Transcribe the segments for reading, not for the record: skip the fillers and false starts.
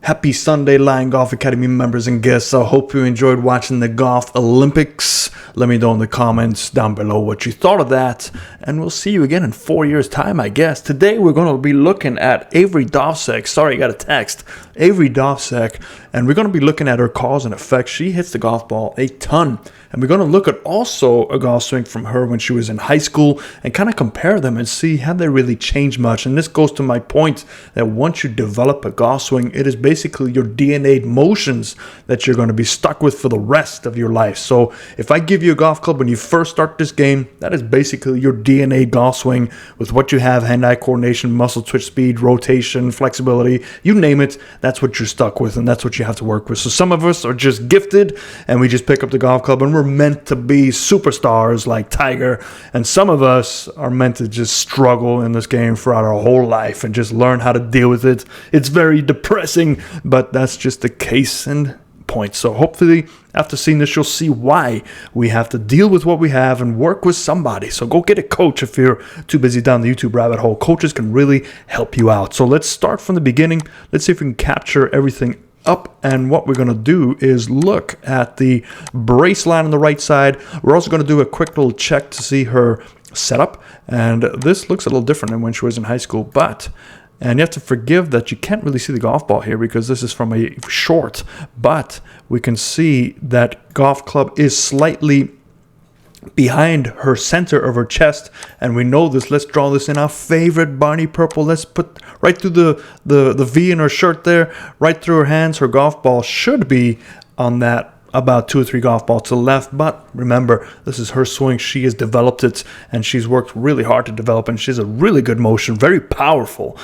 Happy Sunday, Lion Golf Academy members and guests. I hope you enjoyed watching the Golf Olympics. Let me know in the comments down below what you thought of that. And we'll see you again in 4 years' time, I guess. Today, we're going to be looking at Averee Dovsek. Sorry, I got a text. Averee Dovsek. And we're going to be looking at her cause and effect. She hits the golf ball a ton. And we're going to look at also a golf swing from her when she was in high school and kind of compare them and see how they really changed much. And this goes to my point that once you develop a golf swing, it is basically your DNA motions that you're going to be stuck with for the rest of your life. So if I give you a golf club when you first start this game, that is basically your DNA golf swing with what you have: hand-eye coordination, muscle twitch speed, rotation, flexibility, you name it. That's what you're stuck with, and that's what you have to work with. So some of us are just gifted and we just pick up the golf club and we're meant to be superstars like Tiger, and some of us are meant to just struggle in this game throughout our whole life and just learn how to deal with it. It's very depressing, but that's just the case and point. So hopefully after seeing this, you'll see why we have to deal with what we have and work with somebody. So go get a coach if you're too busy down the YouTube rabbit hole. Coaches can really help you out. So let's start from the beginning. Let's see if we can capture everything up, and what we're going to do is look at the brace line on the right side. We're also going to do a quick little check to see her setup, and this looks a little different than when she was in high school, and you have to forgive that you can't really see the golf ball here because this is from a short, but we can see that golf club is slightly behind her center of her chest, and we know this. Let's draw this in our favorite Barney purple. Let's put right through the V in her shirt there, right through her hands. Her golf ball should be on that about 2 or 3 golf balls to the left, but remember, this is her swing. She has developed it, and she's worked really hard to develop, and she has a really good motion, very powerful.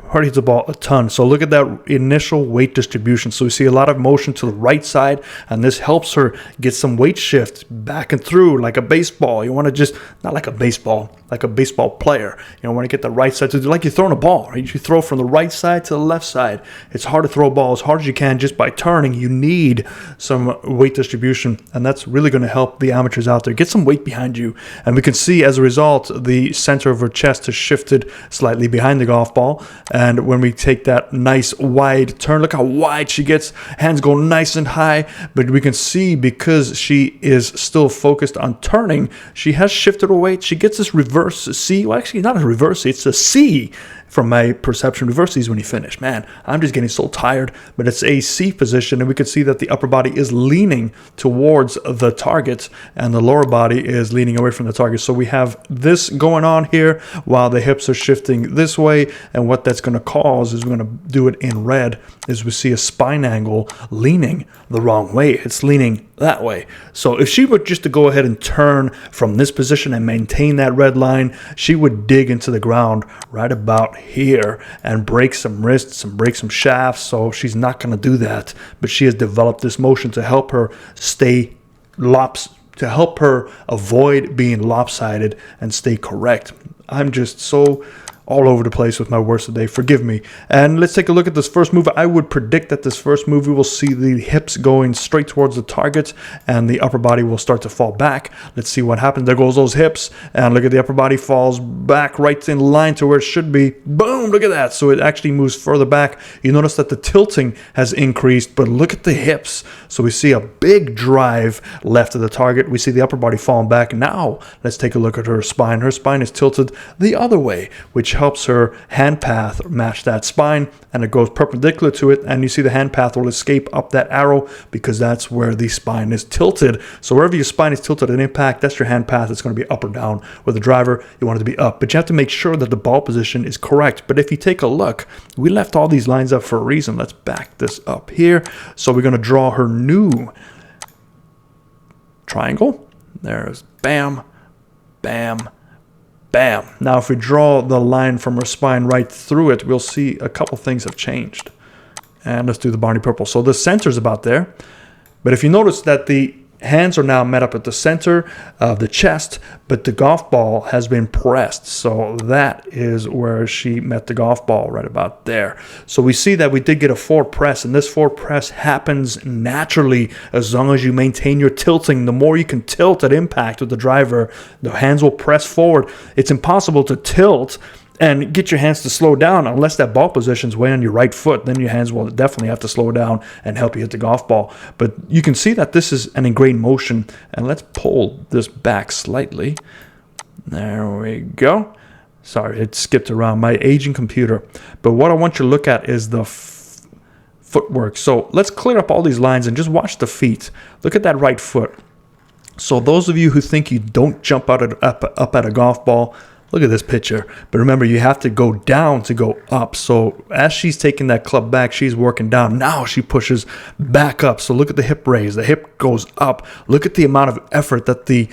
Her hits the ball a ton. So look at that initial weight distribution. So we see a lot of motion to the right side, and this helps her get some weight shift back and through like a baseball. You want to just, not like a baseball, like a baseball player. You want to get the right side to do like you're throwing a ball, right? You throw from the right side to the left side. It's hard to throw a ball as hard as you can just by turning. You need some weight distribution, and that's really going to help the amateurs out there. Get some weight behind you. And we can see as a result, the center of her chest has shifted slightly behind the golf ball. And when we take that nice wide turn, look how wide she gets. Hands go nice and high. But we can see because she is still focused on turning, she has shifted her weight. She gets this reverse C. Well, actually, not a reverse C. It's a C from my perception. Reverse C's when you finish. Man, I'm just getting so tired. But it's a C position, and we can see that the upper body is leaning towards the target, and the lower body is leaning away from the target. So we have this going on here while the hips are shifting this way, and what that's going to cause is we're going to do it in red, is we see a spine angle leaning the wrong way. It's leaning that way. So if she were just to go ahead and turn from this position and maintain that red line, she would dig into the ground right about here and break some wrists and break some shafts. So she's not going to do that, but she has developed this motion to help her stay to help her avoid being lopsided and stay correct. I'm just so all over the place with my words today. Forgive me. And let's take a look at this first move. I would predict that this first move, we will see the hips going straight towards the target and the upper body will start to fall back. Let's see what happens. There goes those hips, and look at the upper body falls back right in line to where it should be. Boom, look at that. So it actually moves further back. You notice that the tilting has increased, but look at the hips. So we see a big drive left of the target. We see the upper body falling back. Now let's take a look at her spine. Her spine is tilted the other way, which helps her hand path match that spine, and it goes perpendicular to it, and you see the hand path will escape up that arrow because that's where the spine is tilted. So wherever your spine is tilted at impact, that's your hand path. It's going to be up or down. With the driver, you want it to be up, but you have to make sure that the ball position is correct. But if you take a look, we left all these lines up for a reason. Let's back this up here. So we're going to draw her new triangle. There's bam, bam, bam. Now, if we draw the line from her spine right through it, we'll see a couple things have changed. And let's do the Barney purple. So the center's about there. But if you notice that the hands are now met up at the center of the chest, but the golf ball has been pressed. So that is where she met the golf ball, right about there. So we see that we did get a forward press, and this forward press happens naturally as long as you maintain your tilting. The more you can tilt at impact with the driver, the hands will press forward. It's impossible to tilt and get your hands to slow down. Unless that ball position's way on your right foot, then your hands will definitely have to slow down and help you hit the golf ball. But you can see that this is an ingrained motion. And let's pull this back slightly. There we go. Sorry, it skipped around my aging computer. But what I want you to look at is the footwork. So let's clear up all these lines and just watch the feet. Look at that right foot. So those of you who think you don't jump up at a golf ball, look at this picture. But remember, you have to go down to go up. So as she's taking that club back, she's working down. Now she pushes back up. So look at the hip raise. The hip goes up. Look at the amount of effort that the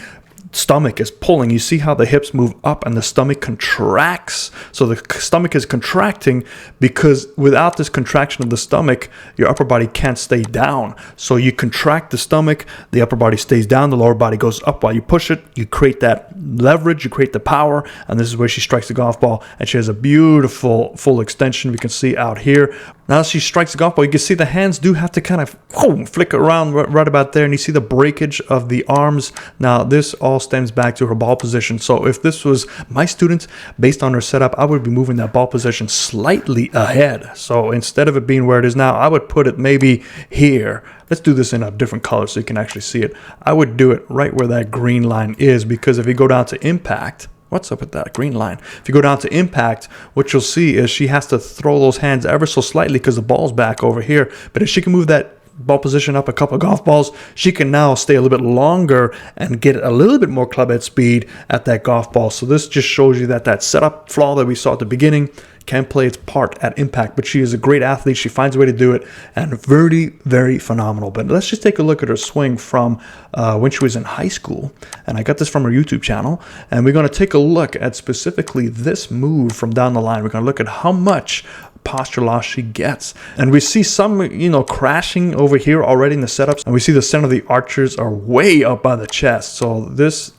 stomach is pulling. You see how the hips move up and the stomach contracts. So the stomach is contracting because without this contraction of the stomach, your upper body can't stay down. So you contract the stomach, the upper body stays down, the lower body goes up while you push it. You create that leverage, you create the power, and this is where she strikes the golf ball. And she has a beautiful full extension we can see out here. Now she strikes the golf ball, you can see the hands do have to kind of flick around right about there, and you see the breakage of the arms. Now this all stems back to her ball position. So if this was my student, based on her setup, I would be moving that ball position slightly ahead. So instead of it being where it is now, I would put it maybe here. Let's do this in a different color so you can actually see it. I would do it right where that green line is, because if you go down to impact, what's up with that green line? If you go down to impact, what you'll see is she has to throw those hands ever so slightly because the ball's back over here. But if she can move that ball position up a couple of golf balls, she can now stay a little bit longer and get a little bit more club head speed at that golf ball. So this just shows you that that setup flaw that we saw at the beginning can play its part at impact. But she is a great athlete. She finds a way to do it, and very, very phenomenal. But let's just take a look at her swing from when she was in high school. And I got this from her YouTube channel. And we're going to take a look at specifically this move from down the line. We're going to look at how much posture loss she gets, and we see some crashing over here already in the setups, and we see the center of the archers are way up by the chest. So this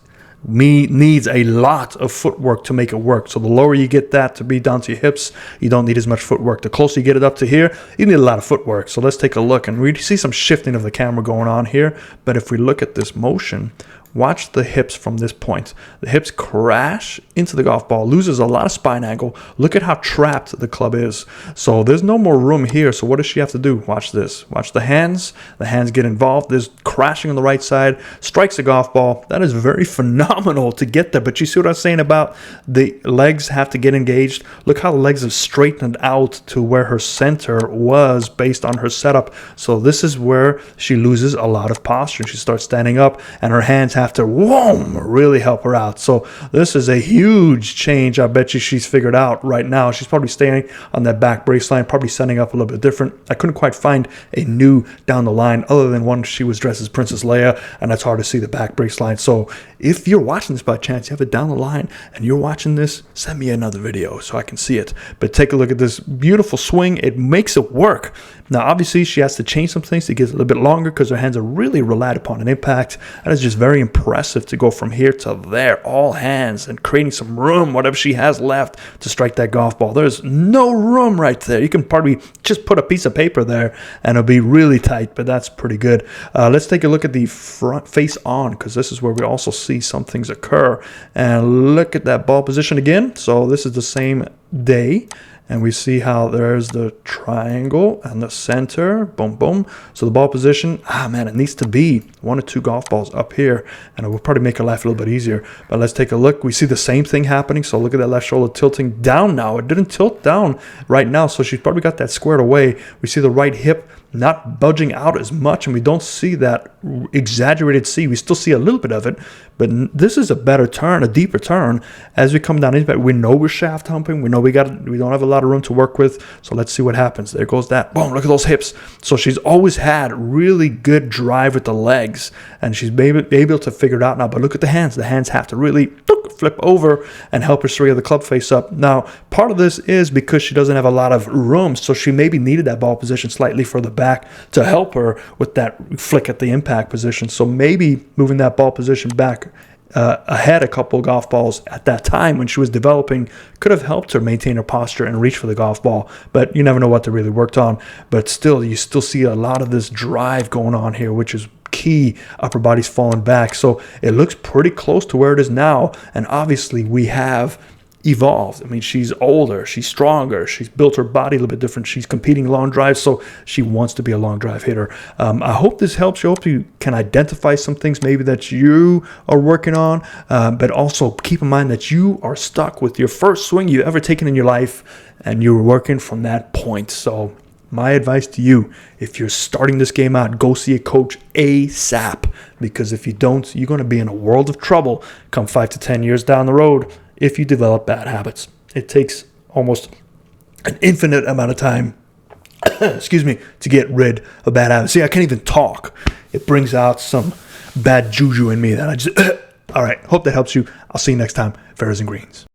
needs a lot of footwork to make it work. So the lower you get that to be down to your hips, you don't need as much footwork. The closer you get it up to here, you need a lot of footwork. So let's take a look, and we see some shifting of the camera going on here. But if we look at this motion, watch the hips from this point. The hips crash into the golf ball, loses a lot of spine angle. Look at how trapped the club is. So there's no more room here. So what does she have to do? Watch this. Watch the hands. The hands get involved. There's crashing on the right side. Strikes the golf ball. That is very phenomenal to get there. But you see what I was saying about the legs have to get engaged? Look how the legs have straightened out to where her center was based on her setup. So this is where she loses a lot of posture. She starts standing up, and her hands have to really help her out. So this is a huge change. I bet you she's figured out right now. She's probably staying on that back brace line, probably setting up a little bit different. I couldn't quite find a new down the line other than one she was dressed as Princess Leia, and that's hard to see the back brace line. So if you're watching this by chance, you have it down the line and you're watching this, send me another video so I can see it. But take a look at this beautiful swing. It makes it work. Now obviously she has to change some things to get a little bit longer because her hands are really relied upon an impact. And it's just very impressive to go from here to there, all hands, and creating some room, whatever she has left, to strike that golf ball. There's no room right there. You can probably just put a piece of paper there and it'll be really tight, but that's pretty good. Let's take a look at the front face on, because this is where we also see some things occur. And look at that ball position again. So this is the same day. And we see how there's the triangle and the center, boom, boom. So the ball position, it needs to be 1 or 2 golf balls up here, and it will probably make her life a little bit easier. But let's take a look. We see the same thing happening. So look at that left shoulder tilting down now. It didn't tilt down right now, so she's probably got that squared away. We see the right hip not budging out as much, and we don't see that exaggerated C. We still see a little bit of it, but this is a better turn, a deeper turn. As we come down into it, we know we're shaft humping. We know we don't have a lot of room to work with. So let's see what happens. There goes that. Boom, look at those hips. So she's always had really good drive with the legs, and she's able to figure it out now. But look at the hands. The hands have to really flip over and help her straight the club face up. Now, part of this is because she doesn't have a lot of room, so she maybe needed that ball position slightly further back to help her with that flick at the impact position. So maybe moving that ball position back ahead a couple of golf balls at that time when she was developing could have helped her maintain her posture and reach for the golf ball. But you never know what they really worked on. But still, you still see a lot of this drive going on here, which is key. Upper body's falling back. So it looks pretty close to where it is now. And obviously we have evolved. I mean, she's older, she's stronger, she's built her body a little bit different. She's competing long drives, so she wants to be a long drive hitter. I hope this helps you. I hope you can identify some things maybe that you are working on, but also keep in mind that you are stuck with your first swing you ever taken in your life, and you're working from that point. So my advice to you, if you're starting this game out, go see a coach ASAP, because if you don't, you're going to be in a world of trouble come 5 to 10 years down the road if you develop bad habits. It takes almost an infinite amount of time, excuse me, to get rid of bad habits. See, I can't even talk. It brings out some bad juju in me that I just, all right, hope that helps you. I'll see you next time. Ferris and Greens.